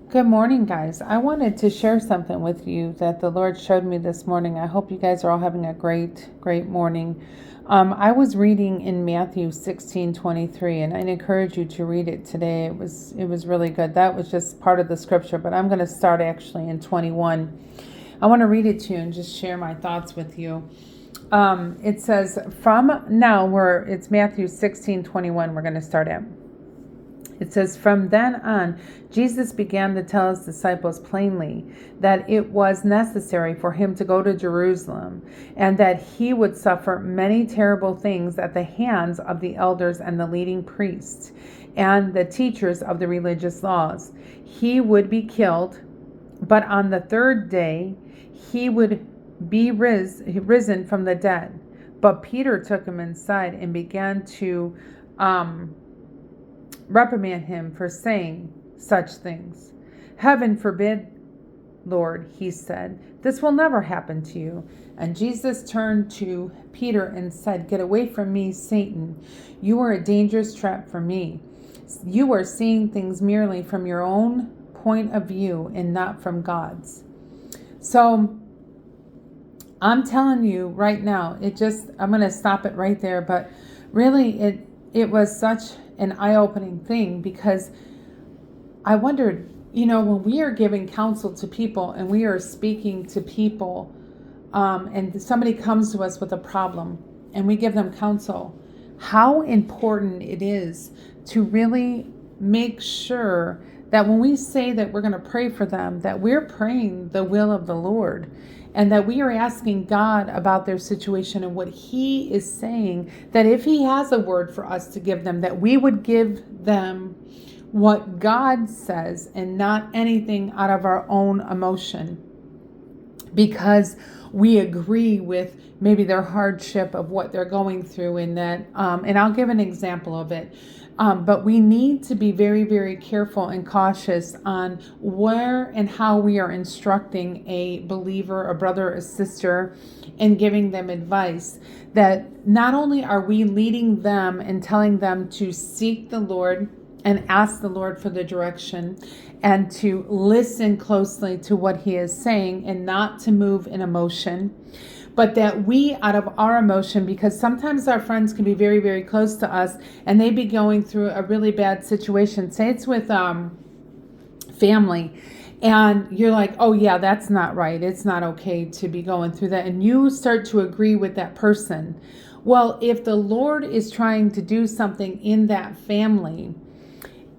Good morning, guys. I wanted to share something with you that the Lord showed me this morning. I hope you guys are all having a great morning. I was reading in Matthew 16:23, and I'd encourage you to read it today. It was really good. That was just part of the scripture, but I'm going to start actually in 21. I want to read it to you and just share my thoughts with you. It says, from now, it's Matthew 16:21, we're going to start at. It says, from then on, Jesus began to tell his disciples plainly that it was necessary for him to go to Jerusalem and that he would suffer many terrible things at the hands of the elders and the leading priests and the teachers of the religious laws. He would be killed, but on the third day he would be risen from the dead. But Peter took him inside and began to reprimand him for saying such things. Heaven forbid, Lord, he said, this will never happen to you. And Jesus turned to Peter and said, get away from me, Satan. You are a dangerous trap for me. You are seeing things merely from your own point of view and not from God's. So I'm telling you right now, I'm going to stop it right there. But really, it was such an eye-opening thing, because I wondered, when we are giving counsel to people and we are speaking to people, and somebody comes to us with a problem and we give them counsel, how important it is to really make sure that when we say that we're going to pray for them, that we're praying the will of the Lord, and that we are asking God about their situation and what he is saying, that if he has a word for us to give them, that we would give them what God says and not anything out of our own emotion, because we agree with maybe their hardship of what they're going through in that. And I'll give an example of it. But we need to be very, very careful and cautious on where and how we are instructing a believer, a brother, a sister, and giving them advice. That not only are we leading them and telling them to seek the Lord and ask the Lord for the direction and to listen closely to what he is saying and not to move in emotion, but that we, out of our emotion, because sometimes our friends can be very, very close to us and they be going through a really bad situation. Say it's with family, and you're like, oh yeah, that's not right. It's not okay to be going through that. And you start to agree with that person. Well, if the Lord is trying to do something in that family,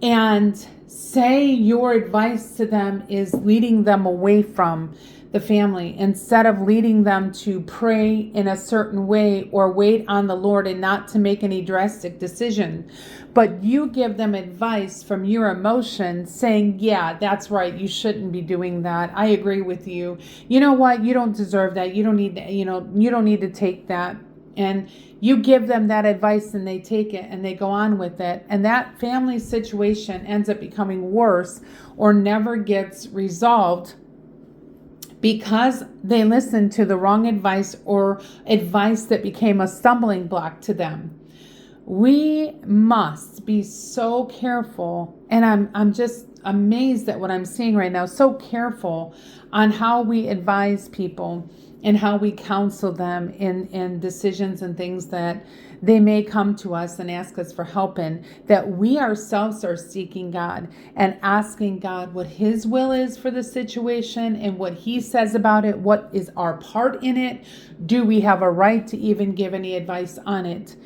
and say your advice to them is leading them away from the family, instead of leading them to pray in a certain way or wait on the Lord and not to make any drastic decision, but you give them advice from your emotions saying, yeah, that's right, you shouldn't be doing that. I agree with you. You know what? You don't deserve that. You don't need that. You don't need to take that. And you give them that advice and they take it and they go on with it. And that family situation ends up becoming worse or never gets resolved because they listened to the wrong advice or advice that became a stumbling block to them. We must be so careful, and I'm just amazed at what I'm seeing right now, so careful on how we advise people and how we counsel them in decisions and things that they may come to us and ask us for help in, that we ourselves are seeking God and asking God what his will is for the situation and what he says about it. What is our part in it? Do we have a right to even give any advice on it?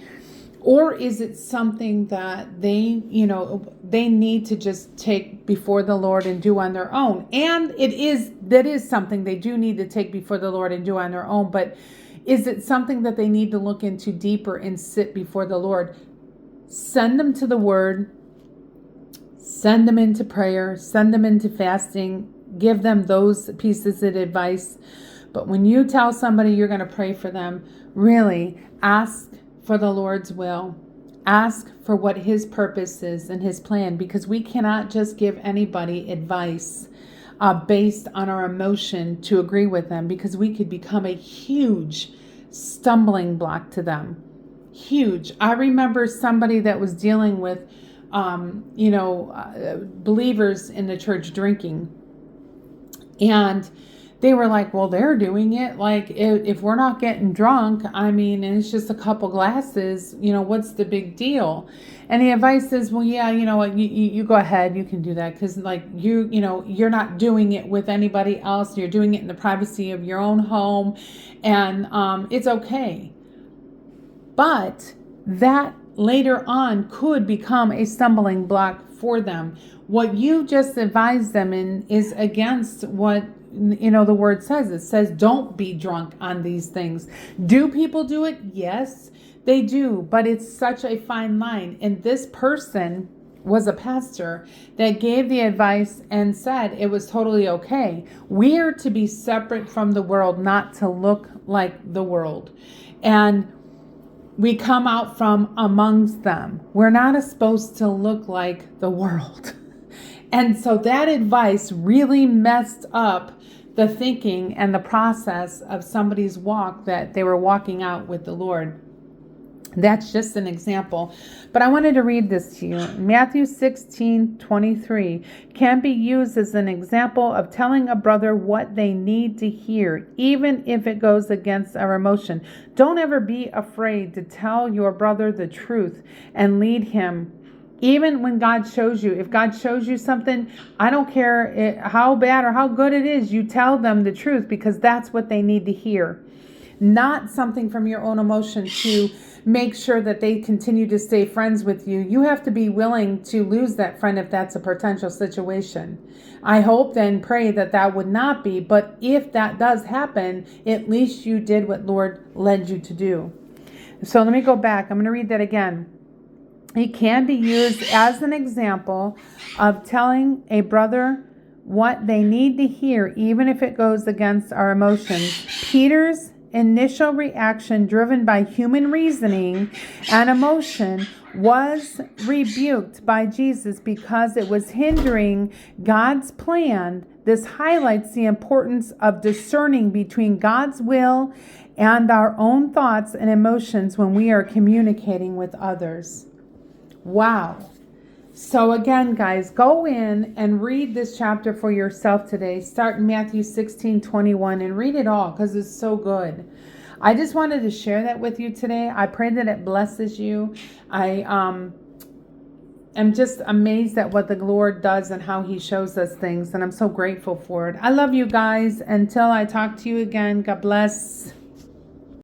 Or is it something that they need to just take before the Lord and do on their own? And that is something they do need to take before the Lord and do on their own. But is it something that they need to look into deeper and sit before the Lord? Send them to the Word. Send them into prayer. Send them into fasting. Give them those pieces of advice. But when you tell somebody you're going to pray for them, really ask for the Lord's will. Ask for what his purpose is and his plan, because we cannot just give anybody advice based on our emotion to agree with them, because we could become a huge stumbling block to them. Huge. I remember somebody that was dealing with believers in the church drinking. And they were like, well, they're doing it. Like, if we're not getting drunk, and it's just a couple glasses, what's the big deal? And the advice is, well, yeah, you know what, you go ahead, you can do that. Because you're not doing it with anybody else. You're doing it in the privacy of your own home. And it's okay. But that later on could become a stumbling block for them. What you just advised them in is against what the word says. It says don't be drunk on these things. Do people do it? Yes, they do, but it's such a fine line. And this person was a pastor that gave the advice and said it was totally okay. We are to be separate from the world, not to look like the world. And we come out from amongst them. We're not supposed to look like the world. And so that advice really messed up the thinking and the process of somebody's walk that they were walking out with the Lord. That's just an example. But I wanted to read this to you. Matthew 16:23 can be used as an example of telling a brother what they need to hear, even if it goes against our emotion. Don't ever be afraid to tell your brother the truth and lead him. Even when God shows you, if God shows you something, I don't care how bad or how good it is, you tell them the truth because that's what they need to hear. Not something from your own emotion to make sure that they continue to stay friends with you. You have to be willing to lose that friend if that's a potential situation. I hope and pray that would not be, but if that does happen, at least you did what Lord led you to do. So let me go back. I'm going to read that again. It can be used as an example of telling a brother what they need to hear, even if it goes against our emotions. Peter's initial reaction, driven by human reasoning and emotion, was rebuked by Jesus because it was hindering God's plan. This highlights the importance of discerning between God's will and our own thoughts and emotions when we are communicating with others. Wow. So again, guys, go in and read this chapter for yourself today. Start in Matthew 16:21 and read it all because it's so good. I just wanted to share that with you today. I pray that it blesses you. I am just amazed at what the Lord does and how He shows us things, and I'm so grateful for it. I love you guys. Until I talk to you again, God bless.